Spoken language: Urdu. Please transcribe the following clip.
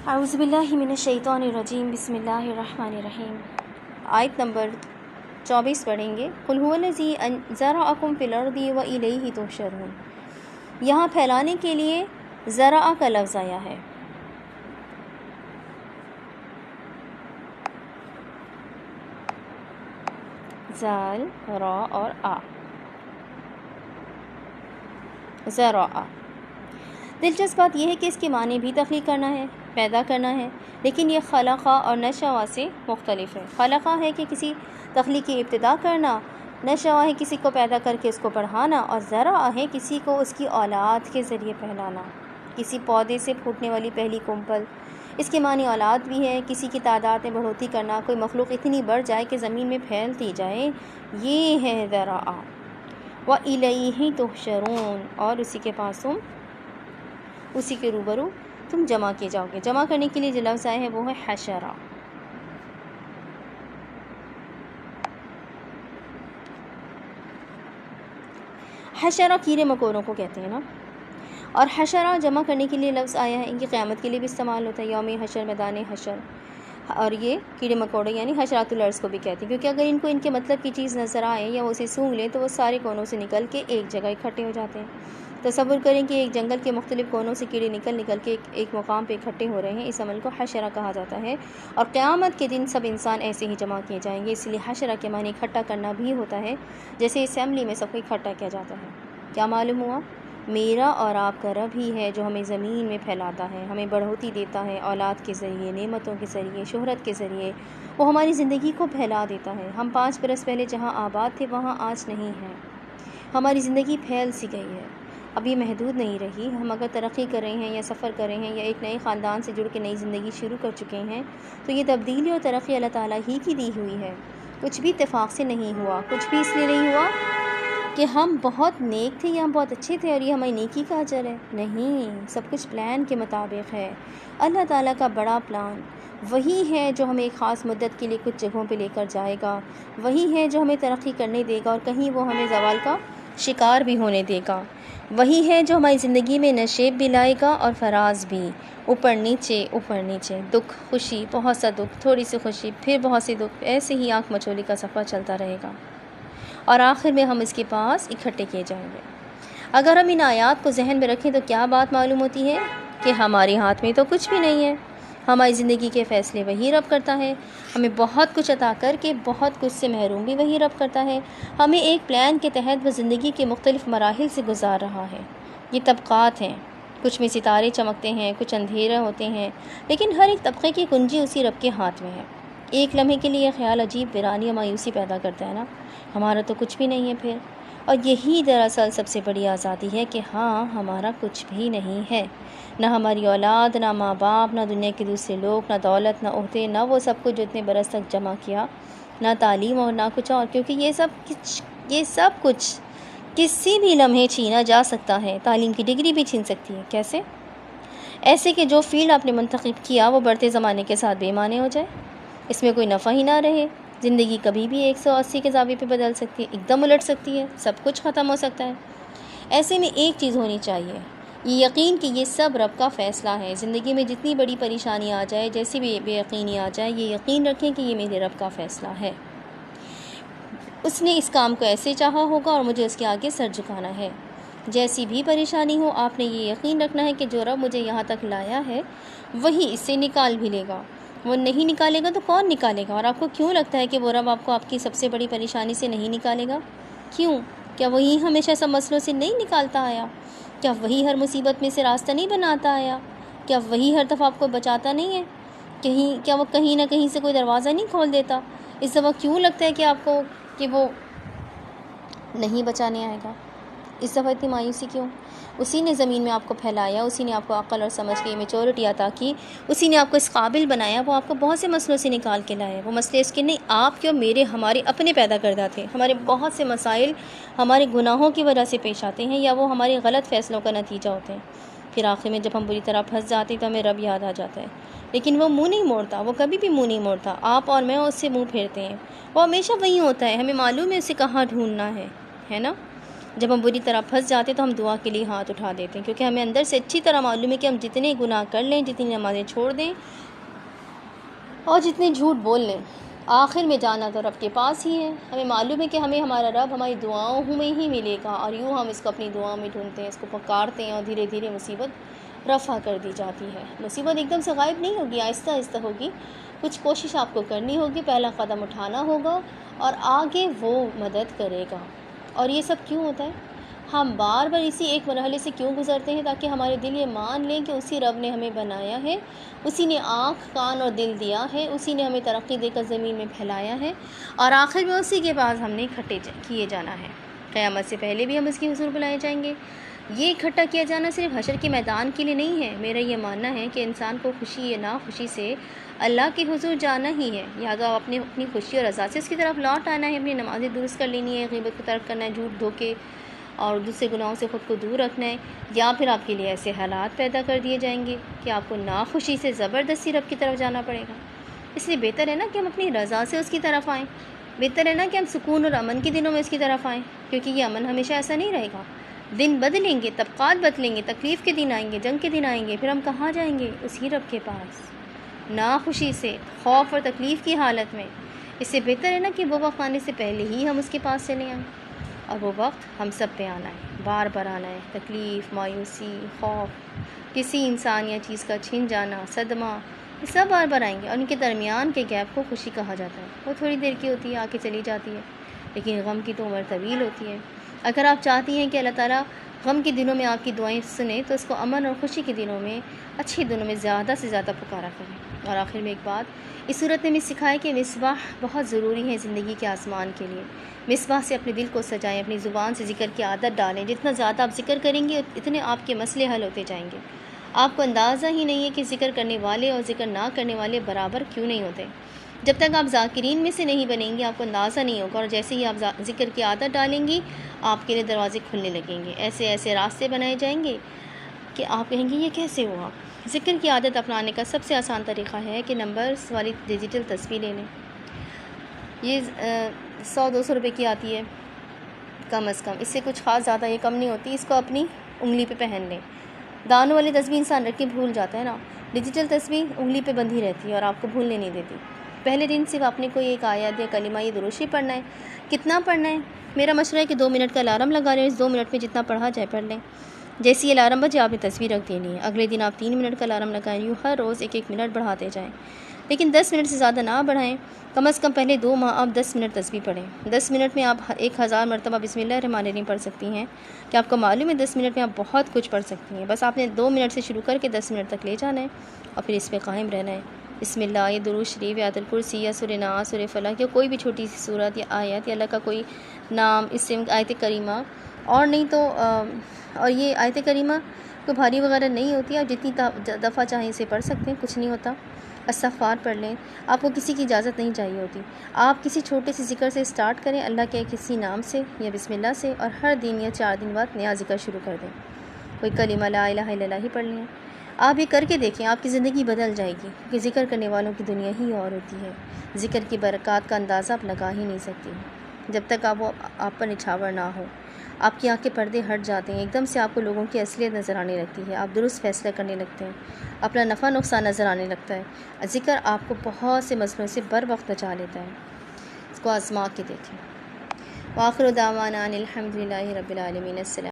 اعوذ باللہ من الشیطان الرجیم، بسم اللہ الرحمن الرحیم۔ آیت نمبر 24 پڑھیں گے۔ قل هو الذی ذرأکم فی الارض والیہ تحشرون۔ یہاں پھیلانے کے لیے ذرأ کا لفظ آیا ہے۔ زال، را اور آ، ذرأ۔ دلچسپ بات یہ ہے کہ اس کے معنی بھی تخلیق کرنا ہے، پیدا کرنا ہے، لیکن یہ خلقہ اور نشأ سے مختلف ہے۔ خلقہ ہے کہ کسی تخلیق کی ابتدا کرنا، نشأ ہے کسی کو پیدا کر کے اس کو بڑھانا، اور ذرا ہے کسی کو اس کی اولاد کے ذریعے پھیلانا، کسی پودے سے پھوٹنے والی پہلی کمپل۔ اس کے معنی اولاد بھی ہے، کسی کی تعداد میں بڑھوتری کرنا، کوئی مخلوق اتنی بڑھ جائے کہ زمین میں پھیلتی جائے، یہ ہے ذرا۔ وَإِلَيْهِ تُحْشَرُونَ، اور اسی کے پاس اسی کے روبرو تم جمع کیے جاؤ گے۔ جمع کرنے کے لیے جو لفظ آئے ہے وہ ہے حشرہ۔ حشرہ کیڑے مکوڑوں کو کہتے ہیں نا، اور حشرہ جمع کرنے کے لیے لفظ آیا ہے، ان کی قیامت کے لیے بھی استعمال ہوتا ہے، یوم حشر، میدان حشر۔ اور یہ کیڑے مکوڑے یعنی حشرات الارض کو بھی کہتے ہیں، کیونکہ اگر ان کو ان کے مطلب کی چیز نظر آئے یا وہ اسے سونگھ لیں تو وہ سارے کونوں سے نکل کے ایک جگہ اکٹھے ہو جاتے ہیں۔ تصور کریں کہ ایک جنگل کے مختلف کونوں سے کیڑے نکل کے ایک مقام پہ اکٹھے ہو رہے ہیں، اس عمل کو حشرہ کہا جاتا ہے۔ اور قیامت کے دن سب انسان ایسے ہی جمع کیے جائیں گے، اس لیے حشرہ کے معنی اکٹھا کرنا بھی ہوتا ہے، جیسے اسمبلی میں سب کو اکٹھا کیا جاتا ہے۔ کیا معلوم ہوا؟ میرا اور آپ کا رب ہی ہے جو ہمیں زمین میں پھیلاتا ہے، ہمیں بڑھوتی دیتا ہے اولاد کے ذریعے، نعمتوں کے ذریعے، شہرت کے ذریعے۔ وہ ہماری زندگی کو پھیلا دیتا ہے۔ ہم 5 برس پہلے جہاں آباد تھے وہاں آج نہیں ہیں، ہماری زندگی پھیل سی گئی ہے، اب یہ محدود نہیں رہی۔ ہم اگر ترقی کر رہے ہیں یا سفر کر رہے ہیں یا ایک نئے خاندان سے جڑ کے نئی زندگی شروع کر چکے ہیں، تو یہ تبدیلی اور ترقی اللہ تعالیٰ ہی کی دی ہوئی ہے، کچھ بھی اتفاق سے نہیں ہوا، کچھ بھی اس لیے نہیں ہوا کہ ہم بہت نیک تھے یا ہم بہت اچھے تھے اور یہ ہماری نیکی کا اجر ہے۔ نہیں، سب کچھ پلان کے مطابق ہے۔ اللہ تعالیٰ کا بڑا پلان وہی ہے جو ہمیں ایک خاص مدت کے لیے کچھ جگہوں پہ لے کر جائے گا، وہی ہے جو ہمیں ترقی کرنے دے گا اور کہیں وہ ہمیں زوال کا شکار بھی ہونے دے گا، وہی ہے جو ہماری زندگی میں نشیب بھی لائے گا اور فراز بھی، اوپر نیچے، دکھ خوشی، بہت سا دکھ، تھوڑی سی خوشی، پھر بہت سی دکھ، ایسے ہی آنکھ مچولی کا سفر چلتا رہے گا، اور آخر میں ہم اس کے پاس اکٹھے کیے جائیں گے۔ اگر ہم ان آیات کو ذہن میں رکھیں تو کیا بات معلوم ہوتی ہے کہ ہمارے ہاتھ میں تو کچھ بھی نہیں ہے، ہماری زندگی کے فیصلے وہی رب کرتا ہے، ہمیں بہت کچھ عطا کر کے بہت کچھ سے محروم بھی وہی رب کرتا ہے، ہمیں ایک پلان کے تحت وہ زندگی کے مختلف مراحل سے گزار رہا ہے۔ یہ طبقات ہیں، کچھ میں ستارے چمکتے ہیں، کچھ اندھیرے ہوتے ہیں، لیکن ہر ایک طبقے کی کنجی اسی رب کے ہاتھ میں ہے۔ ایک لمحے کے لیے یہ خیال عجیب ویرانی اور مایوسی پیدا کرتا ہے نا، ہمارا تو کچھ بھی نہیں ہے پھر، اور یہی دراصل سب سے بڑی آزادی ہے کہ ہاں ہمارا کچھ بھی نہیں ہے، نہ ہماری اولاد، نہ ماں باپ، نہ دنیا کے دوسرے لوگ، نہ دولت، نہ عہدے، نہ وہ سب کچھ جو اتنے برس تک جمع کیا، نہ تعلیم اور نہ کچھ اور، کیونکہ یہ سب کچھ کسی بھی لمحے چھینا جا سکتا ہے۔ تعلیم کی ڈگری بھی چھین سکتی ہے۔ کیسے؟ ایسے کہ جو فیلڈ آپ نے منتخب کیا وہ بڑھتے زمانے کے ساتھ بے معنی ہو جائے، اس میں کوئی نفع ہی نہ رہے، زندگی کبھی بھی 180 کے زاویے پہ بدل سکتی ہے، ایک دم الٹ سکتی ہے، سب کچھ ختم ہو سکتا ہے۔ ایسے میں ایک چیز ہونی چاہیے، یہ یقین کہ یہ سب رب کا فیصلہ ہے۔ زندگی میں جتنی بڑی پریشانی آ جائے، جیسی بھی بے یقینی آ جائے، یہ یقین رکھیں کہ یہ میرے رب کا فیصلہ ہے، اس نے اس کام کو ایسے چاہا ہوگا اور مجھے اس کے آگے سر جھکانا ہے۔ جیسی بھی پریشانی ہو، آپ نے یہ یقین رکھنا ہے کہ جو رب مجھے یہاں تک لایا ہے وہی اس سے نکال بھی لے گا، وہ نہیں نکالے گا تو کون نکالے گا؟ اور آپ کو کیوں لگتا ہے کہ وہ رب آپ کو آپ کی سب سے بڑی پریشانی سے نہیں نکالے گا؟ کیوں؟ کیا وہی ہمیشہ سب مسئلوں سے نہیں نکالتا آیا؟ کیا وہی ہر مصیبت میں سے راستہ نہیں بناتا آیا؟ کیا وہی ہر دفعہ آپ کو بچاتا نہیں ہے؟ کیا وہ کہیں نہ کہیں سے کوئی دروازہ نہیں کھول دیتا؟ اس دفعہ کیوں لگتا ہے کہ آپ کو کہ وہ نہیں بچانے آئے گا؟ اس دفعہ اتنی مایوسی کیوں؟ اسی نے زمین میں آپ کو پھیلایا، اسی نے آپ کو عقل اور سمجھ کی میچورٹی عطا کی، اسی نے آپ کو اس قابل بنایا، وہ آپ کو بہت سے مسئلوں سے نکال کے لایا۔ وہ مسئلے اس کے نہیں آپ کے اور میرے، ہمارے اپنے پیدا کردہ تھے۔ ہمارے بہت سے مسائل ہمارے گناہوں کی وجہ سے پیش آتے ہیں یا وہ ہمارے غلط فیصلوں کا نتیجہ ہوتے ہیں۔ پھر آخر میں جب ہم بری طرح پھنس جاتے ہیں تو ہمیں رب یاد آ جاتا ہے، لیکن وہ منہ نہیں موڑتا، وہ کبھی بھی منہ نہیں موڑتا۔ آپ اور میں اس سے منہ پھیرتے ہیں، وہ ہمیشہ وہیں ہوتا ہے، ہمیں معلوم ہے اسے کہاں ڈھونڈنا ہے نا؟ جب ہم بری طرح پھنس جاتے ہیں تو ہم دعا کے لیے ہاتھ اٹھا دیتے ہیں، کیونکہ ہمیں اندر سے اچھی طرح معلوم ہے کہ ہم جتنے گناہ کر لیں، جتنی نمازیں چھوڑ دیں اور جتنے جھوٹ بول لیں، آخر میں جانا تو رب کے پاس ہی ہے۔ ہمیں معلوم ہے کہ ہمیں ہمارا رب ہماری دعاؤں میں ہی ملے گا، اور یوں ہم اس کو اپنی دعاؤں میں ڈھونڈتے ہیں، اس کو پکارتے ہیں، اور دھیرے دھیرے مصیبت رفع کر دی جاتی ہے۔ مصیبت ایک دم سے غائب نہیں ہوگی، آہستہ آہستہ ہوگی، کچھ کوشش آپ کو کرنی ہوگی، پہلا قدم اٹھانا ہوگا، اور آگے وہ مدد کرے گا۔ اور یہ سب کیوں ہوتا ہے؟ ہم بار بار اسی ایک مرحلے سے کیوں گزرتے ہیں؟ تاکہ ہمارے دل یہ مان لیں کہ اسی رب نے ہمیں بنایا ہے، اسی نے آنکھ کان اور دل دیا ہے، اسی نے ہمیں ترقی دے کر زمین میں پھیلایا ہے، اور آخر میں اسی کے پاس ہم نے اکٹھے کیے جانا ہے۔ قیامت سے پہلے بھی ہم اس کے حضور بلائے جائیں گے۔ یہ اکٹھا کیا جانا صرف حشر کے میدان کے لیے نہیں ہے۔ میرا یہ ماننا ہے کہ انسان کو خوشی یا ناخوشی سے اللہ کے حضور جانا ہی ہے، لہٰذا اپنی خوشی اور رضا سے اس کی طرف لوٹ آنا ہے، اپنی نمازیں درست کر لینی ہے، غیبت کو ترک کرنا ہے، جھوٹ دھوکے اور دوسرے گناہوں سے خود کو دور رکھنا ہے، یا پھر آپ کے لیے ایسے حالات پیدا کر دیے جائیں گے کہ آپ کو ناخوشی سے زبردستی رب کی طرف جانا پڑے گا۔ اس لیے بہتر ہے نا کہ ہم اپنی رضا سے اس کی طرف آئیں، بہتر ہے نا کہ ہم سکون اور امن کے دنوں میں اس کی طرف آئیں، کیونکہ یہ امن ہمیشہ ایسا نہیں رہے گا، دن بدلیں گے، طبقات بدلیں گے، تکلیف کے دن آئیں گے، جنگ کے دن آئیں گے، پھر ہم کہاں جائیں گے؟ اسی رب کے پاس، ناخوشی سے، خوف اور تکلیف کی حالت میں۔ اس سے بہتر ہے نا کہ وہ وقت آنے سے پہلے ہی ہم اس کے پاس چلے آئیں، اور وہ وقت ہم سب پہ آنا ہے، بار بار آنا ہے۔ تکلیف، مایوسی، خوف، کسی انسان یا چیز کا چھن جانا، صدمہ، یہ سب بار بار آئیں گے، اور ان کے درمیان کے گیپ کو خوشی کہا جاتا ہے۔ وہ تھوڑی دیر کی ہوتی ہے، آ کے چلی جاتی ہے، لیکن غم کی تو عمر طویل ہوتی ہے۔ اگر آپ چاہتی ہیں کہ اللہ تعالیٰ غم کے دنوں میں آپ کی دعائیں سنیں، تو اس کو امن اور خوشی کے دنوں میں، اچھے دنوں میں زیادہ سے زیادہ پکارا کریں۔ اور آخر میں ایک بات، اس صورت نے ہمیں سکھایا کہ مصباح بہت ضروری ہے زندگی کے آسمان کے لیے۔ مصباح سے اپنے دل کو سجائیں، اپنی زبان سے ذکر کی عادت ڈالیں، جتنا زیادہ آپ ذکر کریں گے اتنے آپ کے مسئلے حل ہوتے جائیں گے۔ آپ کو اندازہ ہی نہیں ہے کہ ذکر کرنے والے اور ذکر نہ کرنے والے برابر کیوں نہیں ہوتے۔ جب تک آپ ذاکرین میں سے نہیں بنیں گے، آپ کو اندازہ نہیں ہوگا، اور جیسے ہی آپ ذکر کی عادت ڈالیں گی، آپ کے لیے دروازے کھلنے لگیں گے، ایسے ایسے راستے بنائے جائیں گے کہ آپ کہیں گے یہ کیسے ہوا۔ ذکر کی عادت اپنانے کا سب سے آسان طریقہ ہے کہ نمبرز والی ڈیجیٹل تصویر لے لیں۔ یہ 100-200 روپے کی آتی ہے کم از کم، اس سے کچھ خاص زیادہ یہ کم نہیں ہوتی۔ اس کو اپنی انگلی پہ پہن لیں۔ دانوں والی تصویر انسان رکھ کے بھول جاتا ہے نا، ڈیجیٹل تصویر انگلی پہ بندھی رہتی ہے اور آپ کو بھولنے نہیں دیتی۔ پہلے دن صرف اپنے کو ایک آیت یا کلمہ یا درود شریف پڑھنا ہے۔ کتنا پڑھنا ہے؟ میرا مشورہ ہے کہ 2 منٹ کا الارم لگا لیں، اس 2 منٹ میں جتنا پڑھا جائے پڑھ لیں۔ جیسے یہ الارم بجے آپ نے تصویر رکھ دینی ہے، اگلے دن آپ 3 منٹ کا الارم لگائیں، یوں ہر روز 1-1 منٹ بڑھاتے جائیں، لیکن 10 منٹ سے زیادہ نہ بڑھائیں۔ کم از کم پہلے 2 ماہ آپ 10 منٹ تصویر پڑھیں۔ 10 منٹ میں آپ 1000 مرتبہ بسم اللہ الرحمن الرحیم پڑھ سکتی ہیں، کہ آپ کو معلوم ہے 10 منٹ میں آپ بہت کچھ پڑھ سکتی ہیں۔ بس آپ نے 2 منٹ سے شروع کر کے 10 منٹ تک لے جانا ہے، اور پھر اس پہ قائم رہنا ہے۔ بسم اللہ، یہ درود شریف، آیت الکرسی یا سورہ ناس، سورہ فلق، یا کوئی بھی چھوٹی سی سورت یا آیت یا اللہ کا کوئی نام، اس سے آیت کریمہ، اور نہیں تو اور یہ آیت کریمہ کوئی بھاری وغیرہ نہیں ہوتی، آپ جتنی دفعہ چاہیں اسے پڑھ سکتے ہیں، کچھ نہیں ہوتا۔ استغفار پڑھ لیں، آپ کو کسی کی اجازت نہیں چاہیے ہوتی۔ آپ کسی چھوٹے سے ذکر سے سٹارٹ کریں، اللہ کے کسی نام سے یا بسم اللہ سے، اور ہر دن یا 4 دن بعد نیا ذکر شروع کر دیں۔ کوئی کلمہ لا الہ الا اللہ ہی پڑھ لیں۔ آپ یہ کر کے دیکھیں، آپ کی زندگی بدل جائے گی، کیونکہ ذکر کرنے والوں کی دنیا ہی اور ہوتی ہے۔ ذکر کی برکات کا اندازہ آپ لگا ہی نہیں سکتی جب تک آپ پر نچھاور نہ ہو۔ آپ کی آنکھیں پردے ہٹ جاتے ہیں، ایک دم سے آپ کو لوگوں کی اصلیت نظر آنے لگتی ہے، آپ درست فیصلہ کرنے لگتے ہیں، اپنا نفع نقصان نظر آنے لگتا ہے۔ ذکر آپ کو بہت سے مسئلوں سے بر وقت بچا لیتا ہے، اس کو آزما کے دیکھیں۔ وآخر دعوانا ان الحمد للہ رب العالمین۔ السلام۔